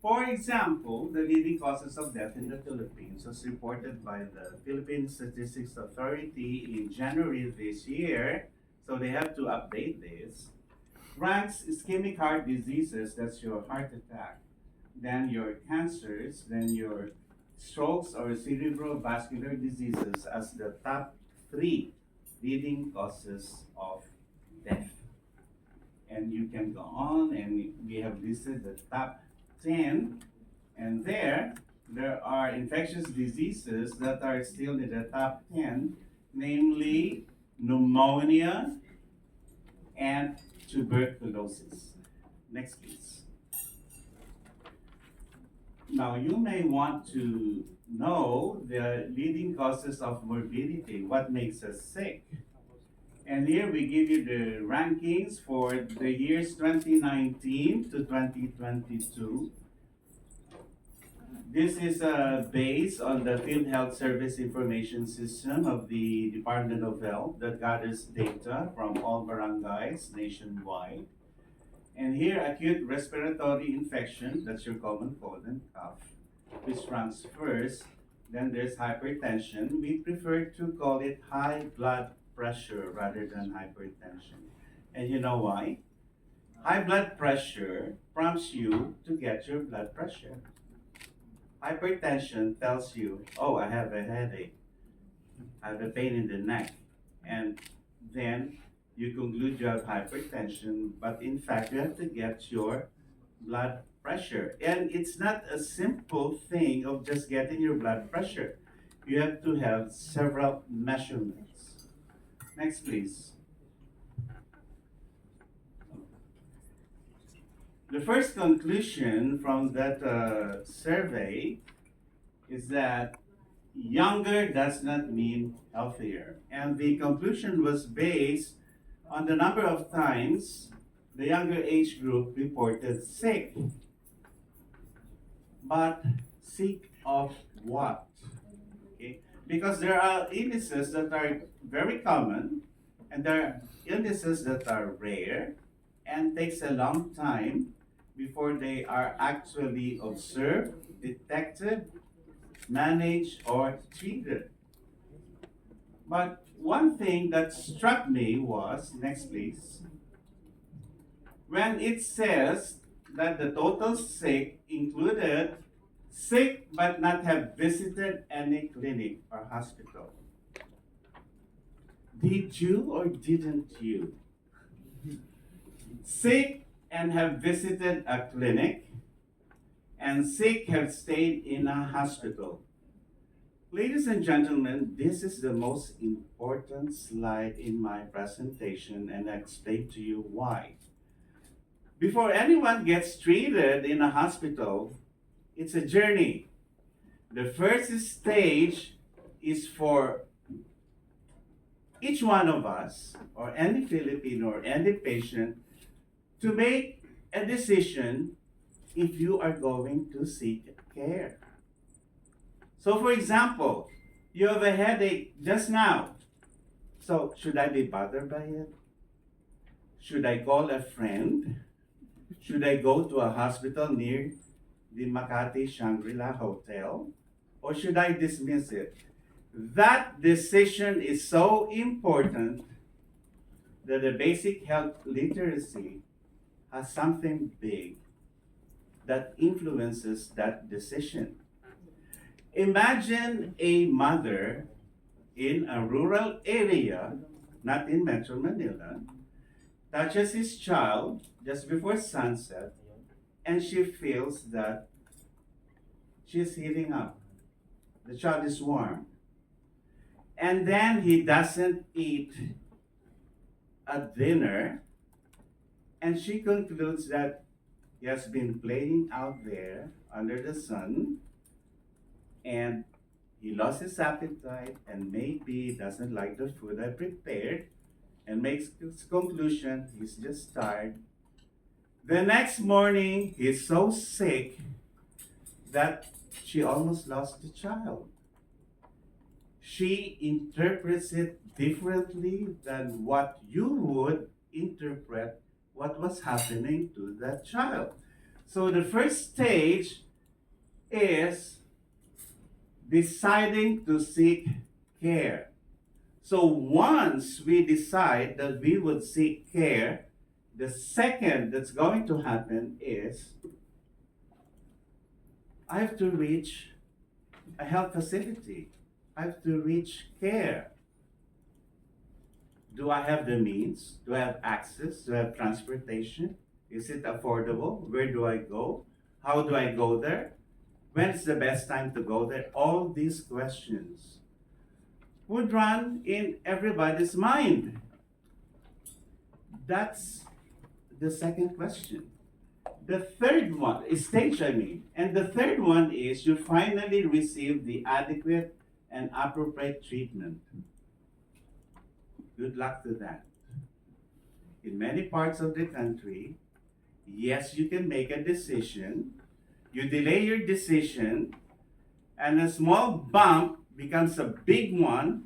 For example, the leading causes of death in the Philippines, as reported by the Philippine Statistics Authority in January this year, so they have to update this, ranks ischemic heart diseases, that's your heart attack, then your cancers, then your strokes or cerebrovascular diseases as the top three leading causes of death. And you can go on, and we have listed the top 10, and there are infectious diseases that are still in the top 10, namely pneumonia and tuberculosis. Next, please. Now, you may want to know the leading causes of morbidity, what makes us sick. And here we give you the rankings for the years 2019 to 2022. This is based on the Field Health Service Information System of the Department of Health that gathers data from all barangays nationwide. And here, acute respiratory infection, that's your common cold and cough, which ranks first. Then there's hypertension. We prefer to call it high blood pressure rather than hypertension. And you know why? High blood pressure prompts you to get your blood pressure. Hypertension tells you, oh, I have a headache, I have a pain in the neck. And then you conclude you have hypertension, but in fact, you have to get your blood pressure. And it's not a simple thing of just getting your blood pressure. You have to have several measurements. Next, please. The first conclusion from that survey is that younger does not mean healthier. And the conclusion was based on the number of times the younger age group reported sick. But sick of what? Okay? Because there are illnesses that are very common, and there are illnesses that are rare and takes a long time before they are actually observed, detected, managed, or treated. But one thing that struck me was, next please, when it says that the total sick included sick but not have visited any clinic or hospital. Did you or didn't you? Sick and have visited a clinic, and sick have stayed in a hospital. Ladies and gentlemen, this is the most important slide in my presentation, and I'll explain to you why. Before anyone gets treated in a hospital, it's a journey. The first stage is for each one of us, or any Filipino or any patient, to make a decision if you are going to seek care. So, for example, you have a headache just now. So, should I be bothered by it? Should I call a friend? Should I go to a hospital near the Makati Shangri-La Hotel? Or should I dismiss it? That decision is so important that the basic health literacy has something big that influences that decision. Imagine a mother in a rural area, not in Metro Manila, touches his child just before sunset, and she feels that she's heating up. The child is warm. And then he doesn't eat a dinner, and she concludes that he has been playing out there under the sun, and he lost his appetite, and maybe doesn't like the food I prepared, and makes his conclusion he's just tired. The next morning, he's so sick that she almost lost the child. She interprets it differently than what you would interpret what was happening to that child. So the first stage is deciding to seek care. So once we decide that we would seek care, the second that's going to happen is I have to reach a health facility. I have to reach care. Do I have the means? Do I have access? Do I have transportation? Is it affordable? Where do I go? How do I go there? When's the best time to go there? All these questions would run in everybody's mind. That's the second question. The third one is stage, I mean. And the third one is you finally receive the adequate and appropriate treatment. Good luck to that. In many parts of the country, yes, you can make a decision. You delay your decision, and a small bump becomes a big one.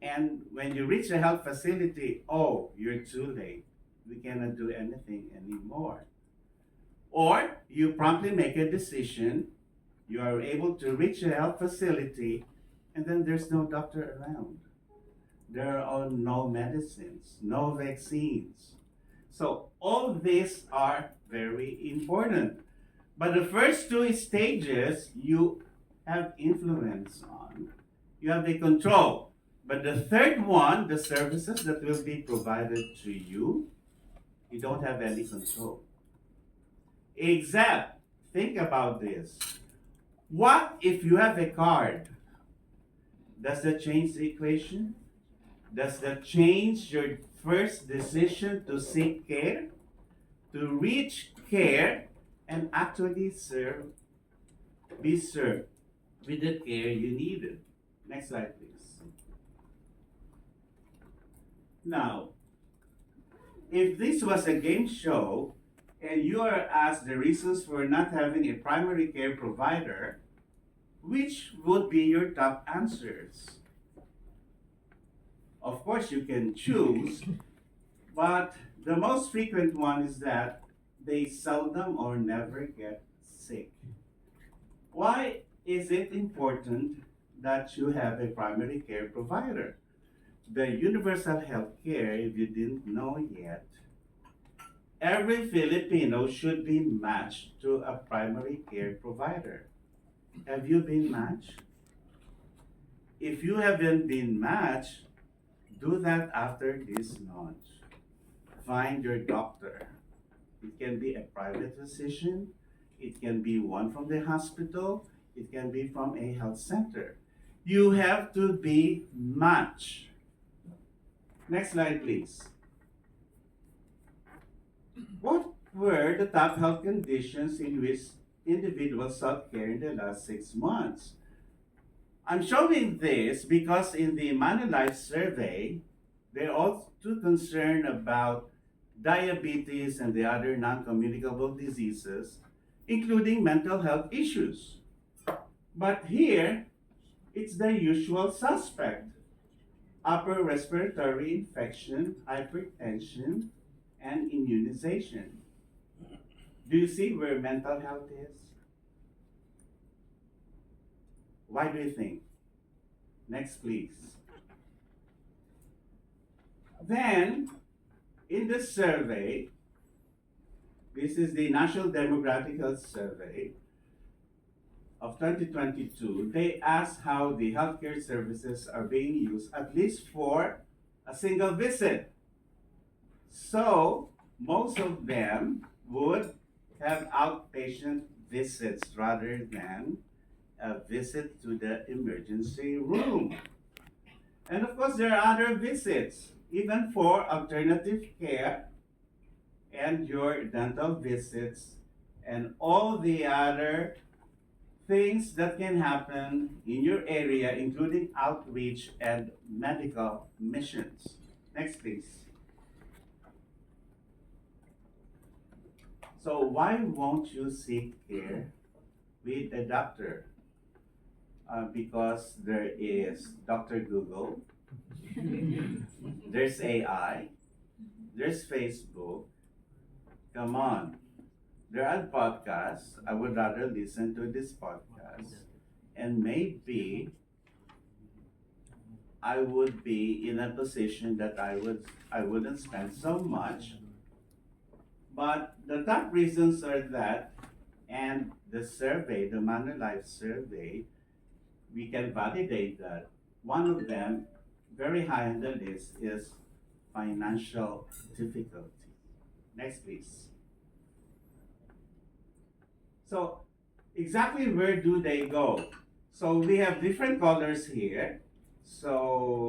And when you reach a health facility, oh, you're too late. We cannot do anything anymore. Or you promptly make a decision, you are able to reach a health facility, and then there's no doctor around. There are no medicines, no vaccines. So all these are very important. But the first two stages you have influence on. You have the control. But the third one, the services that will be provided to you, you don't have any control. Except, think about this. What if you have a card? Does that change the equation? Does that change your first decision to seek care? To reach care and actually be served with the care you needed. Next slide, please. Now, if this was a game show and you are asked the reasons for not having a primary care provider, which would be your top answers? Of course, you can choose, but the most frequent one is that they seldom or never get sick. Why is it important that you have a primary care provider? The universal health care, if you didn't know yet, every Filipino should be matched to a primary care provider. Have you been matched? If you haven't been matched, do that after this launch. Find your doctor. It can be a private physician, it can be one from the hospital, it can be from a health center. You have to be matched. Next slide, please. What were the top health conditions in which individuals sought care in the last 6 months? I'm showing this because in the Manulife survey, they're also concerned about diabetes and the other non-communicable diseases, including mental health issues. But here, it's the usual suspect: upper respiratory infection, hypertension, and immunization. Do you see where mental health is? Why do you think? Next, please. Then, in the survey, this is the National Demographic Health Survey of 2022, they asked how the healthcare services are being used, at least for a single visit. So, most of them would have outpatient visits rather than a visit to the emergency room. And of course, there are other visits, even for alternative care and your dental visits and all the other things that can happen in your area, including outreach and medical missions. Next, please. So why won't you seek care with a doctor? Because there is Dr. Google, there's AI, there's Facebook. Come on. There are podcasts. I would rather listen to this podcast, and maybe I would be in a position that I wouldn't spend so much. But the top reasons are that, and the survey, the Manulife survey, we can validate that. One of them, very high on the list, is financial difficulty. Next, please. So, exactly where do they go? So we have different colors here. So